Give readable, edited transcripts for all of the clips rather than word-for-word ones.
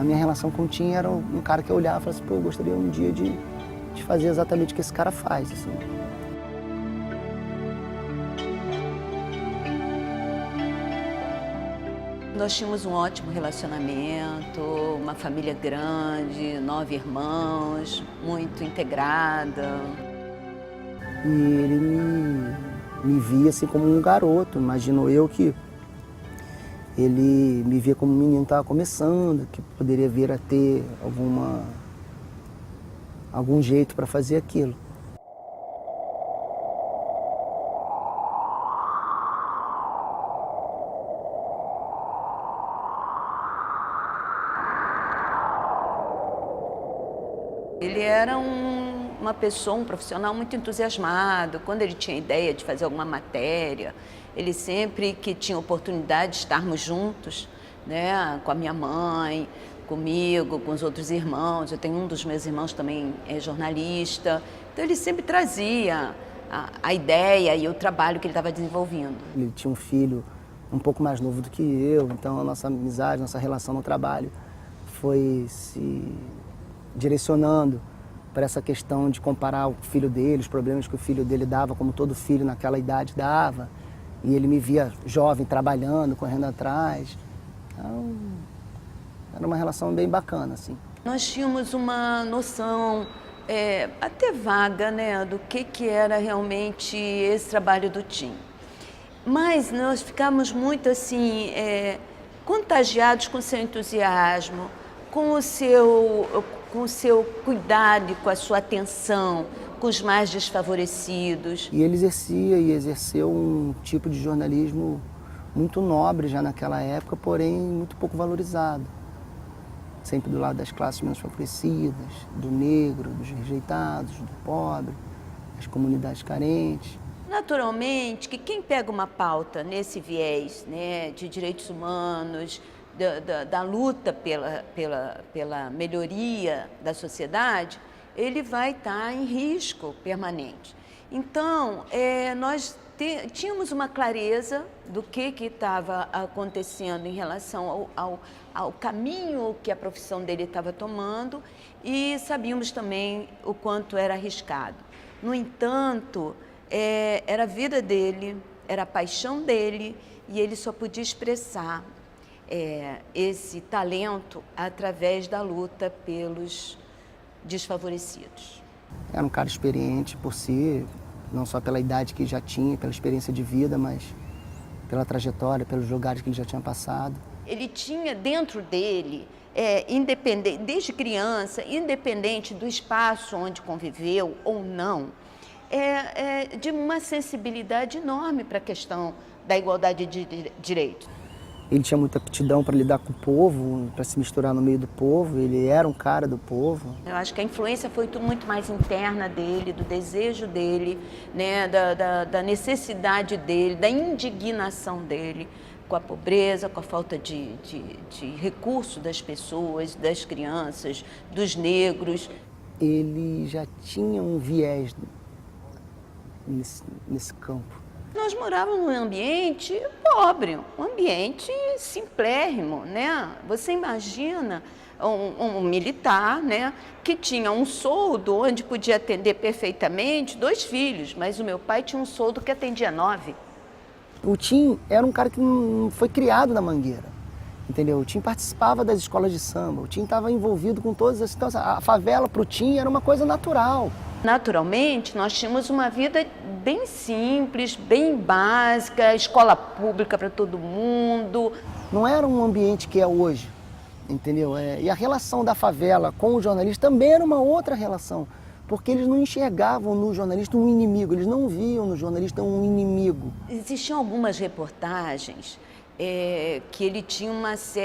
minha relação com o Tim era um cara que eu olhava e falava assim, pô, eu gostaria um dia de fazer exatamente o que esse cara faz, assim. Nós tínhamos um ótimo relacionamento, uma família grande, 9 irmãos, muito integrada. E ele me via assim como um garoto, imagino eu que ele me via como um menino que estava começando, que poderia vir a ter algum jeito para fazer aquilo. Ele era uma pessoa, um profissional muito entusiasmado. Quando ele tinha ideia de fazer alguma matéria, ele sempre que tinha oportunidade de estarmos juntos, né, com a minha mãe, comigo, com os outros irmãos. Eu tenho um dos meus irmãos também é jornalista. Então ele sempre trazia a ideia e o trabalho que ele estava desenvolvendo. Ele tinha um filho um pouco mais novo do que eu, então a nossa amizade, nossa relação no trabalho foi se direcionando para essa questão de comparar o filho dele, os problemas que o filho dele dava, como todo filho naquela idade dava. E ele me via jovem, trabalhando, correndo atrás. Então, era uma relação bem bacana, assim. Nós tínhamos uma noção até vaga, né, do que era realmente esse trabalho do Tim. Mas nós ficamos muito assim, contagiados com o seu entusiasmo, com o seu cuidado, com a sua atenção, com os mais desfavorecidos. E ele exercia e exerceu um tipo de jornalismo muito nobre já naquela época, porém muito pouco valorizado. Sempre do lado das classes menos favorecidas, do negro, dos rejeitados, do pobre, das comunidades carentes. Naturalmente que quem pega uma pauta nesse viés, né, de direitos humanos, da luta pela melhoria da sociedade, ele vai estar em risco permanente. Então, nós tínhamos uma clareza do que estava acontecendo em relação ao caminho que a profissão dele estava tomando e sabíamos também o quanto era arriscado. No entanto, era a vida dele, era a paixão dele e ele só podia expressar esse talento através da luta pelos desfavorecidos. Era um cara experiente por si, não só pela idade que já tinha, pela experiência de vida, mas pela trajetória, pelos lugares que ele já tinha passado. Ele tinha dentro dele, independente, desde criança, independente do espaço onde conviveu ou não, de uma sensibilidade enorme para a questão da igualdade de direitos. Ele tinha muita aptidão para lidar com o povo, para se misturar no meio do povo, ele era um cara do povo. Eu acho que a influência foi tudo muito mais interna dele, do desejo dele, né, da necessidade dele, da indignação dele com a pobreza, com a falta de recurso das pessoas, das crianças, dos negros. Ele já tinha um viés nesse campo. Nós morávamos num ambiente pobre, um ambiente simplérrimo, né? Você imagina um militar, né, que tinha um soldo onde podia atender perfeitamente 2 filhos, mas o meu pai tinha um soldo que atendia 9. O Tim era um cara que não foi criado na Mangueira, entendeu? O Tim participava das escolas de samba, o Tim estava envolvido com todas as... Então, a favela para o Tim era uma coisa natural. Naturalmente, nós tínhamos uma vida bem simples, bem básica, escola pública para todo mundo. Não era um ambiente que é hoje, entendeu? E a relação da favela com o jornalista também era uma outra relação, porque eles não enxergavam no jornalista um inimigo, eles não viam no jornalista um inimigo. Existiam algumas reportagens que ele tinha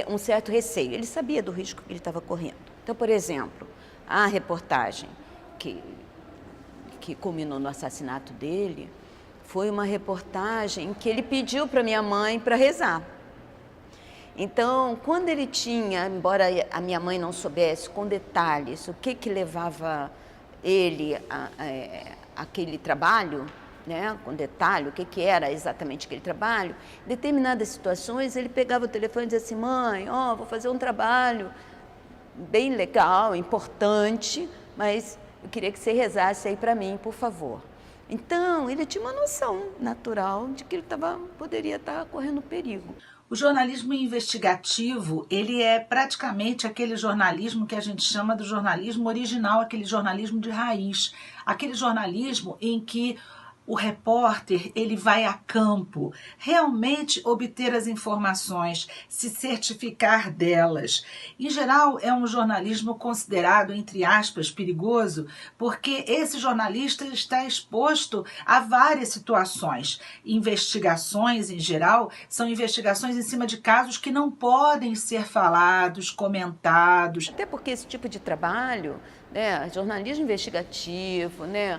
um certo receio, ele sabia do risco que ele estava correndo. Então, por exemplo, a reportagem que culminou no assassinato dele, foi uma reportagem que ele pediu para minha mãe para rezar. Então, quando ele tinha, embora a minha mãe não soubesse com detalhes o que levava ele àquele trabalho, né, com detalhe o que era exatamente aquele trabalho, em determinadas situações ele pegava o telefone e dizia assim, mãe, vou fazer um trabalho bem legal, importante, mas eu queria que você rezasse aí para mim, por favor. Então, ele tinha uma noção natural de que ele poderia estar correndo perigo. O jornalismo investigativo, ele é praticamente aquele jornalismo que a gente chama do jornalismo original, aquele jornalismo de raiz, aquele jornalismo em que o repórter, ele vai a campo, realmente obter as informações, se certificar delas. Em geral, é um jornalismo considerado, entre aspas, perigoso, porque esse jornalista está exposto a várias situações. Investigações, em geral, são investigações em cima de casos que não podem ser falados, comentados. Até porque esse tipo de trabalho, né, jornalismo investigativo, né,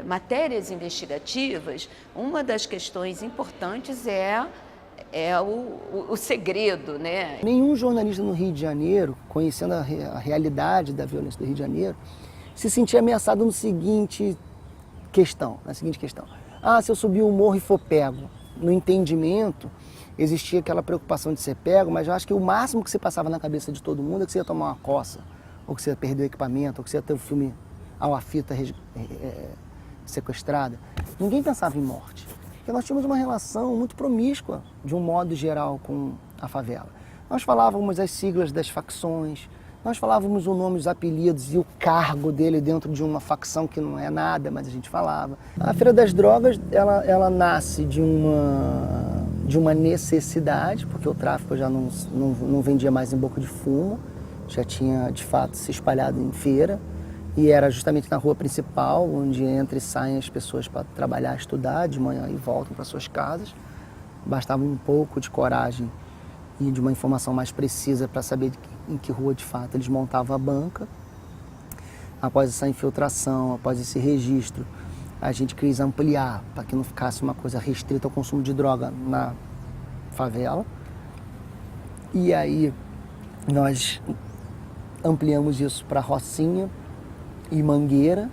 matérias investigativas, uma das questões importantes é o segredo, né? Nenhum jornalista no Rio de Janeiro, conhecendo a realidade da violência do Rio de Janeiro, se sentia ameaçado na seguinte questão. Se eu subir o morro e for pego, no entendimento, existia aquela preocupação de ser pego, mas eu acho que o máximo que se passava na cabeça de todo mundo é que você ia tomar uma coça, ou que você ia perder o equipamento, ou que você ia ter o filme a fita sequestrada. Ninguém pensava em morte. Porque nós tínhamos uma relação muito promíscua, de um modo geral, com a favela. Nós falávamos as siglas das facções, nós falávamos o nome, os apelidos e o cargo dele dentro de uma facção que não é nada, mas a gente falava. A Feira das Drogas, ela nasce de uma necessidade, porque o tráfico já não vendia mais em boca de fumo, já tinha, de fato, se espalhado em feira. E era justamente na rua principal, onde entram e saem as pessoas para trabalhar, estudar de manhã e voltam para suas casas. Bastava um pouco de coragem e de uma informação mais precisa para saber em que rua, de fato, eles montavam a banca. Após essa infiltração, após esse registro, a gente quis ampliar para que não ficasse uma coisa restrita ao consumo de droga na favela. E aí nós ampliamos isso para Rocinha e Mangueira,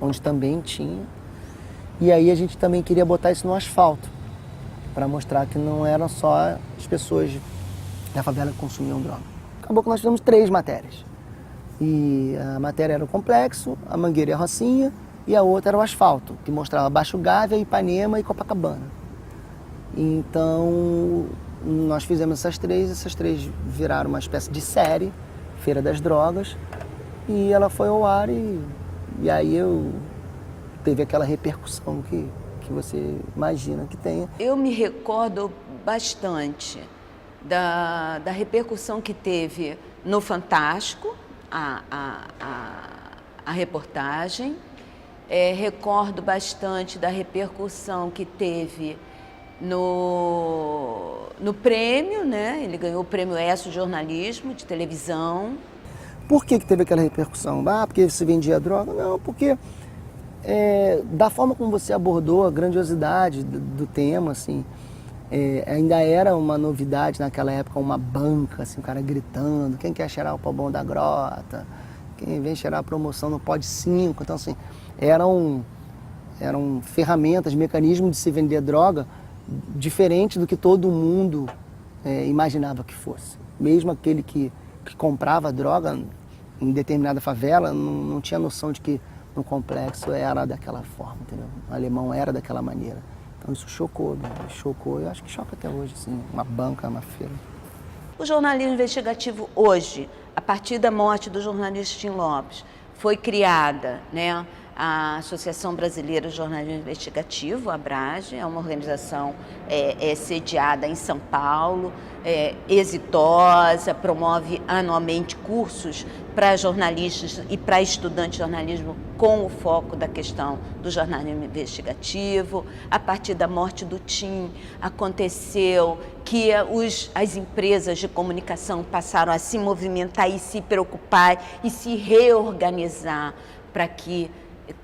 onde também tinha. E aí a gente também queria botar isso no asfalto, para mostrar que não eram só as pessoas da favela que consumiam droga. Acabou que nós fizemos 3 matérias. E a matéria era o complexo, a Mangueira e a Rocinha, e a outra era o asfalto, que mostrava Baixo Gávea, Ipanema e Copacabana. Então, nós fizemos essas 3 viraram uma espécie de série, Feira das Drogas, e ela foi ao ar e aí teve aquela repercussão que você imagina que tenha. Eu me recordo bastante da repercussão que teve no Fantástico, a reportagem. Recordo bastante da repercussão que teve no prêmio, né? Ele ganhou o prêmio ESSO Jornalismo de televisão. Por que teve aquela repercussão? Porque se vendia droga? Não, porque da forma como você abordou a grandiosidade do tema, assim, ainda era uma novidade naquela época, uma banca, assim, o cara gritando, quem quer cheirar o pau bom da grota, quem vem cheirar a promoção no Pod 5, então assim, eram ferramentas, mecanismos de se vender droga diferente do que todo mundo imaginava que fosse. Mesmo aquele que comprava droga em determinada favela não tinha noção de que no complexo era daquela forma, entendeu? O alemão era daquela maneira. Então isso chocou, eu acho que choca até hoje, assim, uma banca, uma feira. O jornalismo investigativo hoje, a partir da morte do jornalista Tim Lopes, foi criada, né, a Associação Brasileira de Jornalismo Investigativo, a ABRAGE, é uma organização sediada em São Paulo, exitosa, promove anualmente cursos para jornalistas e para estudantes de jornalismo com o foco da questão do jornalismo investigativo. A partir da morte do Tim, aconteceu que as empresas de comunicação passaram a se movimentar e se preocupar e se reorganizar para que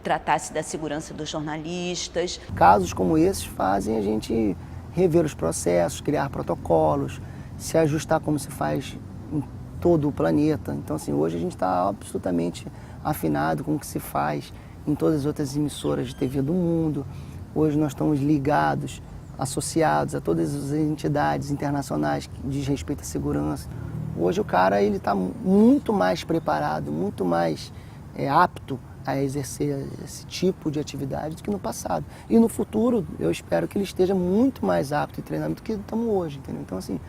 tratasse da segurança dos jornalistas. Casos como esses fazem a gente rever os processos, criar protocolos, se ajustar como se faz em todo o planeta. Então, assim, hoje a gente está absolutamente afinado com o que se faz em todas as outras emissoras de TV do mundo. Hoje nós estamos ligados, associados a todas as entidades internacionais que diz respeito à segurança. Hoje o cara ele está muito mais preparado, muito mais apto a exercer esse tipo de atividade do que no passado. E no futuro, eu espero que ele esteja muito mais apto em treinamento do que estamos hoje, entendeu? Então, assim,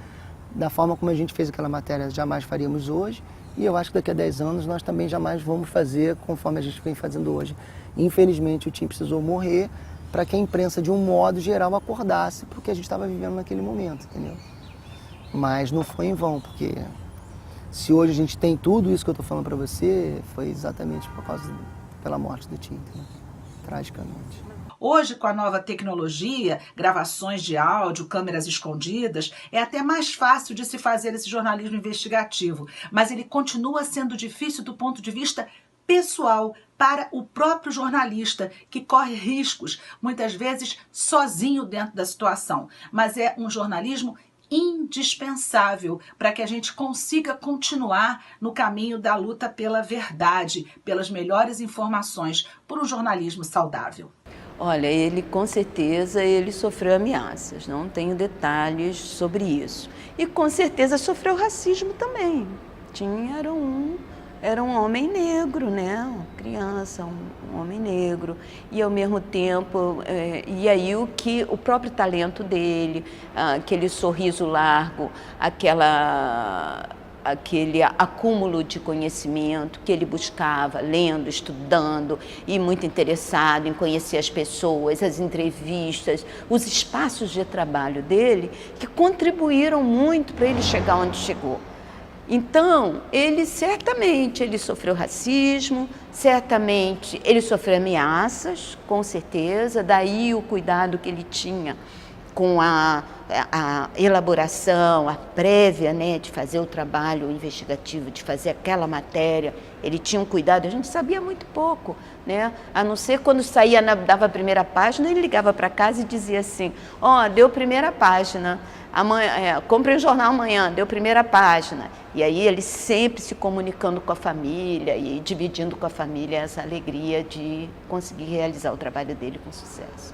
da forma como a gente fez aquela matéria, jamais faríamos hoje, e eu acho que daqui a 10 anos nós também jamais vamos fazer conforme a gente vem fazendo hoje. Infelizmente, o time precisou morrer para que a imprensa, de um modo geral, acordasse para o que a gente estava vivendo naquele momento, entendeu? Mas não foi em vão, porque se hoje a gente tem tudo isso que eu estou falando para você, foi exatamente pela morte do Tim, entendeu? Tragicamente. Hoje, com a nova tecnologia, gravações de áudio, câmeras escondidas, é até mais fácil de se fazer esse jornalismo investigativo, mas ele continua sendo difícil do ponto de vista pessoal para o próprio jornalista, que corre riscos, muitas vezes sozinho dentro da situação, mas é um jornalismo indispensável para que a gente consiga continuar no caminho da luta pela verdade, pelas melhores informações, por um jornalismo saudável. Olha, ele com certeza ele sofreu ameaças, não tenho detalhes sobre isso. E com certeza sofreu racismo também. Era um homem negro, né? Uma criança, um homem negro. E ao mesmo tempo, e aí o próprio talento dele, aquele sorriso largo, aquele acúmulo de conhecimento que ele buscava, lendo, estudando e muito interessado em conhecer as pessoas, as entrevistas, os espaços de trabalho dele, que contribuíram muito para ele chegar onde chegou. Então, ele sofreu racismo, certamente ele sofreu ameaças, com certeza, daí o cuidado que ele tinha com a elaboração, a prévia, né, de fazer o trabalho investigativo, de fazer aquela matéria. Ele tinha um cuidado, a gente sabia muito pouco, né? A não ser quando saía, dava a primeira página, ele ligava para casa e dizia assim, deu primeira página, comprei o jornal amanhã, deu primeira página. E aí ele sempre se comunicando com a família e dividindo com a família essa alegria de conseguir realizar o trabalho dele com sucesso.